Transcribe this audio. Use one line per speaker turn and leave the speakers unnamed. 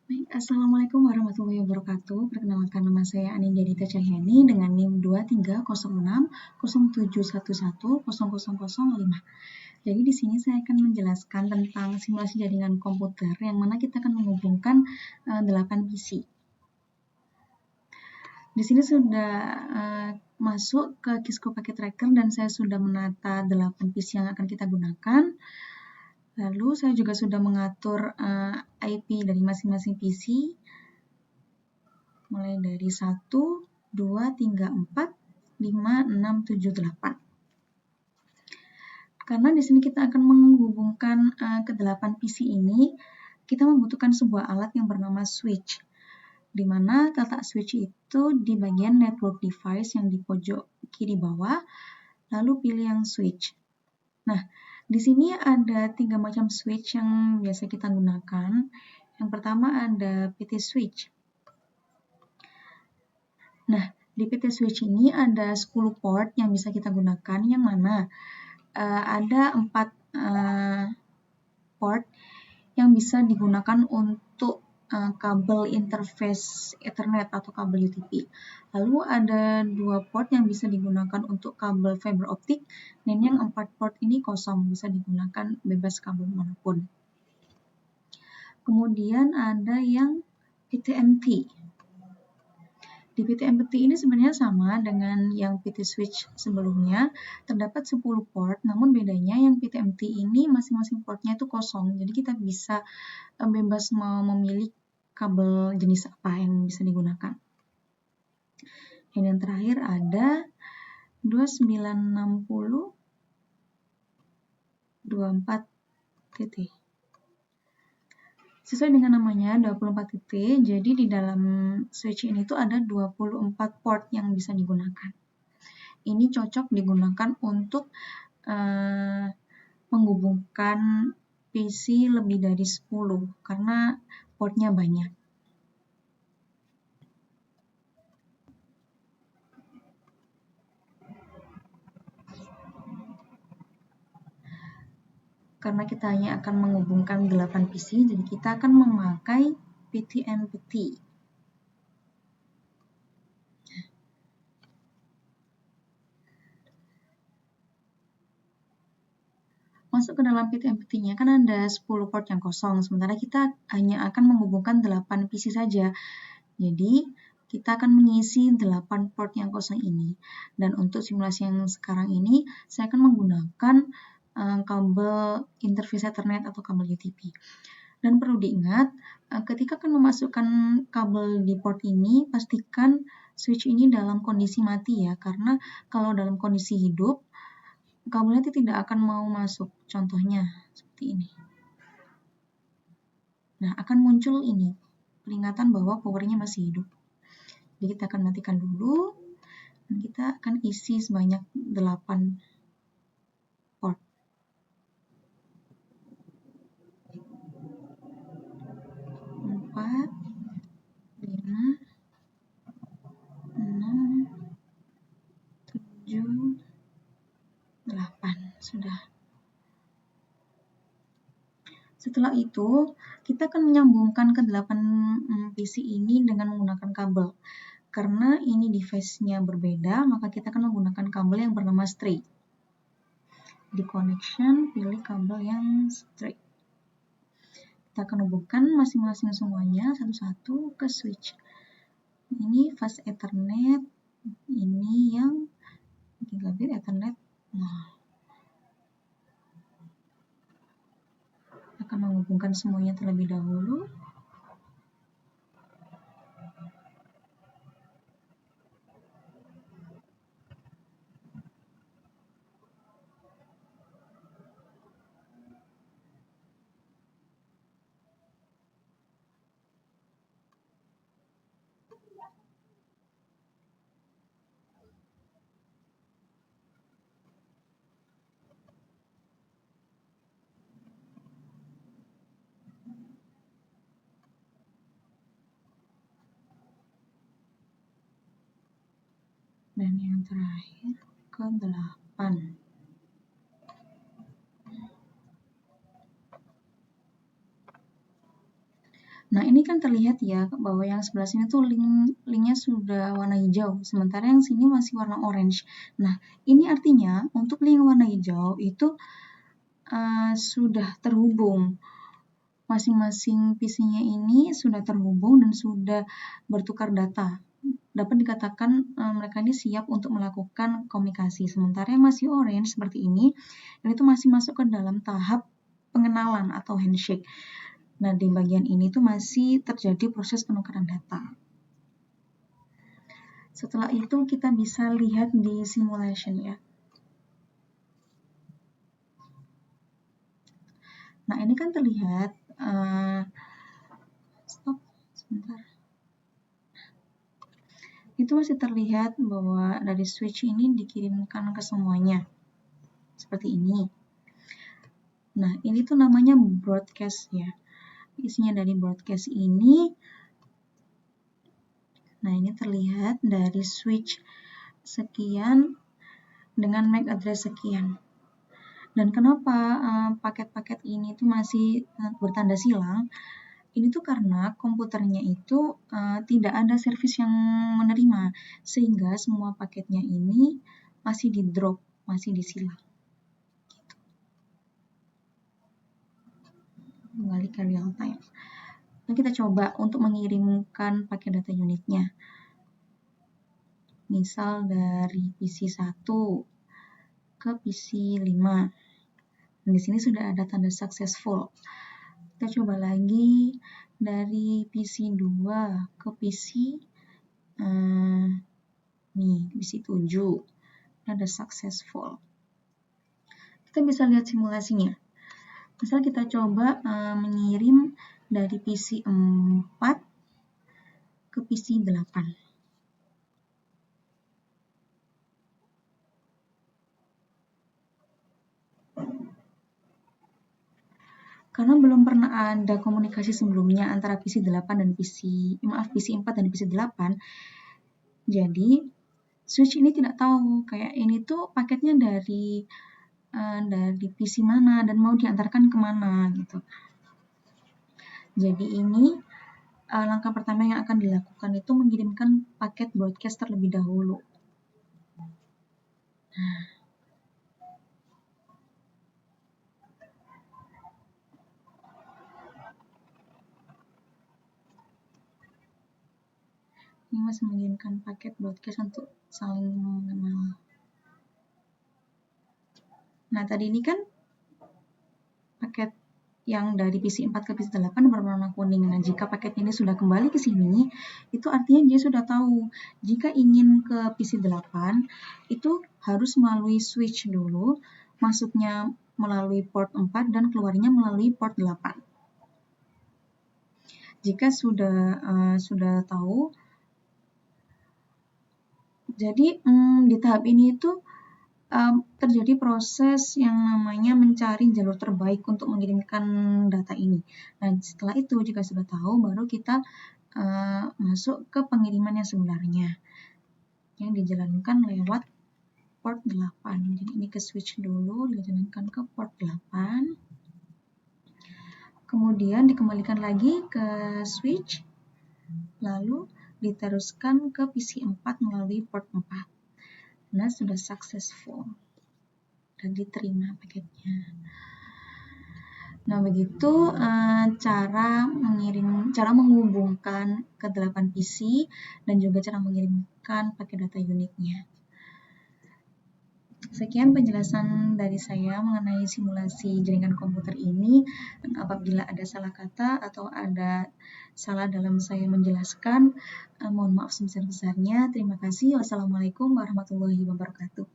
Baik, Assalamualaikum warahmatullahi wabarakatuh. Perkenalkan, nama saya Anindya Dita Cahyani dengan NIM 23060711000005. Jadi di sini saya akan menjelaskan tentang simulasi jaringan komputer yang mana kita akan menghubungkan 8 PC. Di sini sudah masuk ke Cisco Packet Tracker dan saya sudah menata 8 PC yang akan kita gunakan. Lalu saya juga sudah mengatur IP dari masing-masing PC, mulai dari 1, 2, 3, 4, 5, 6, 7, 8. Karena di sini kita akan menghubungkan ke 8 PC ini, kita membutuhkan sebuah alat yang bernama switch, di mana letak switch itu di bagian network device yang di pojok kiri bawah, lalu pilih yang switch. Nah, di sini ada 3 macam switch yang biasa kita gunakan. Yang pertama ada PT switch. Nah, di PT switch ini ada 10 port yang bisa kita gunakan, yang mana ada 4 port yang bisa digunakan untuk kabel interface Ethernet atau kabel UTP. Lalu ada 2 port yang bisa digunakan untuk kabel fiber optik, dan yang 4 port ini kosong, bisa digunakan bebas kabel manapun. Kemudian ada yang PTMT. Di PTMT ini sebenarnya sama dengan yang PT switch sebelumnya, terdapat 10 port, namun bedanya yang PTMT ini masing-masing portnya itu kosong, jadi kita bisa bebas memilih kabel jenis apa yang bisa digunakan. Dan yang terakhir ada 2960 24 TT. Sesuai dengan namanya 24 TT, jadi di dalam switch ini tuh ada 24 port yang bisa digunakan. Ini cocok digunakan untuk menghubungkan PC lebih dari 10 karena portnya banyak. Karena kita hanya akan menghubungkan 8 PC, jadi kita akan memakai PTMPT. Masuk ke dalam PTMPT-nya kan ada 10 port yang kosong, sementara kita hanya akan menghubungkan 8 PC saja. Jadi, kita akan mengisi 8 port yang kosong ini. Dan untuk simulasi yang sekarang ini, saya akan menggunakan kabel interface Ethernet atau kabel UTP. Dan perlu diingat, ketika akan memasukkan kabel di port ini, pastikan switch ini dalam kondisi mati ya, karena kalau dalam kondisi hidup, kabelnya tidak akan mau masuk. Contohnya seperti ini. Nah, akan muncul ini, peringatan bahwa powernya masih hidup. Jadi kita akan matikan dulu, dan kita akan isi sebanyak 8 port. 4, 5, 6, 7, 8. Sudah. Setelah itu, kita akan menyambungkan ke 8 PC ini dengan menggunakan kabel. Karena ini device-nya berbeda, maka kita akan menggunakan kabel yang bernama straight. Di connection, pilih kabel yang straight. Kita akan hubungkan masing-masing semuanya satu-satu ke switch. Ini fast Ethernet, ini yang gigabit Ethernet. Nah, akan menghubungkan semuanya terlebih dahulu. Dan yang terakhir ke 8. Nah, ini kan terlihat ya bahwa yang sebelah sini tuh linknya sudah warna hijau, sementara yang sini masih warna orange. Nah, ini artinya untuk link warna hijau itu sudah terhubung. Masing-masing PC-nya ini sudah terhubung dan sudah bertukar data. Dapat dikatakan mereka ini siap untuk melakukan komunikasi. Sementara yang masih orange seperti ini itu masih masuk ke dalam tahap pengenalan atau handshake. Nah, di bagian ini tuh masih terjadi proses penukaran data. Setelah itu kita bisa lihat di simulation ya. Nah, ini kan terlihat stop sebentar. Itu masih terlihat bahwa dari switch ini dikirimkan ke semuanya. Seperti ini. Nah, ini tuh namanya broadcast ya. Isinya dari broadcast ini, nah ini terlihat dari switch sekian dengan MAC address sekian. Dan kenapa paket-paket ini tuh masih bertanda silang? Ini tuh karena komputernya itu tidak ada service yang menerima, sehingga semua paketnya ini masih di drop, masih disilang. Kembali ke real time. Nah, kita coba untuk mengirimkan paket data unitnya. Misal dari PC 1 ke PC 5. Dan di sini sudah ada tanda successful. Kita coba lagi dari PC 2 ke PC PC 7. Ada successful. Kita bisa lihat simulasinya. Misal kita coba mengirim dari PC 4 ke PC 8. Karena belum pernah ada komunikasi sebelumnya antara PC 8 dan PC 4 dan PC 8, jadi switch ini tidak tahu kayak ini tuh paketnya dari PC mana dan mau diantarkan kemana gitu. Jadi ini langkah pertama yang akan dilakukan itu mengirimkan paket broadcast terlebih dahulu. Ini masih mengirimkan paket broadcast untuk saling mengenal. Nah, tadi ini kan paket yang dari PC 4 ke PC 8 berwarna kuning. Nah, jika paket ini sudah kembali ke sini, itu artinya dia sudah tahu. Jika ingin ke PC 8, itu harus melalui switch dulu, masuknya melalui port 4 dan keluarnya melalui port 8. Jika sudah tahu, jadi di tahap ini itu terjadi proses yang namanya mencari jalur terbaik untuk mengirimkan data ini. Dan setelah itu, jika sudah tahu, baru kita masuk ke pengiriman yang sebenarnya, yang dijalankan lewat port 8. Jadi ini ke switch dulu, dijalankan ke port 8. Kemudian dikembalikan lagi ke switch, lalu diteruskan ke PC 4 melalui port 4. Nah, sudah successful dan diterima paketnya. Nah, begitu cara menghubungkan ke 8 PC dan juga cara mengirimkan paket data unitnya. Sekian penjelasan dari saya mengenai simulasi jaringan komputer ini. Apabila ada salah kata atau ada salah dalam saya menjelaskan, mohon maaf sebesar-besarnya. Terima kasih. Wassalamualaikum warahmatullahi wabarakatuh.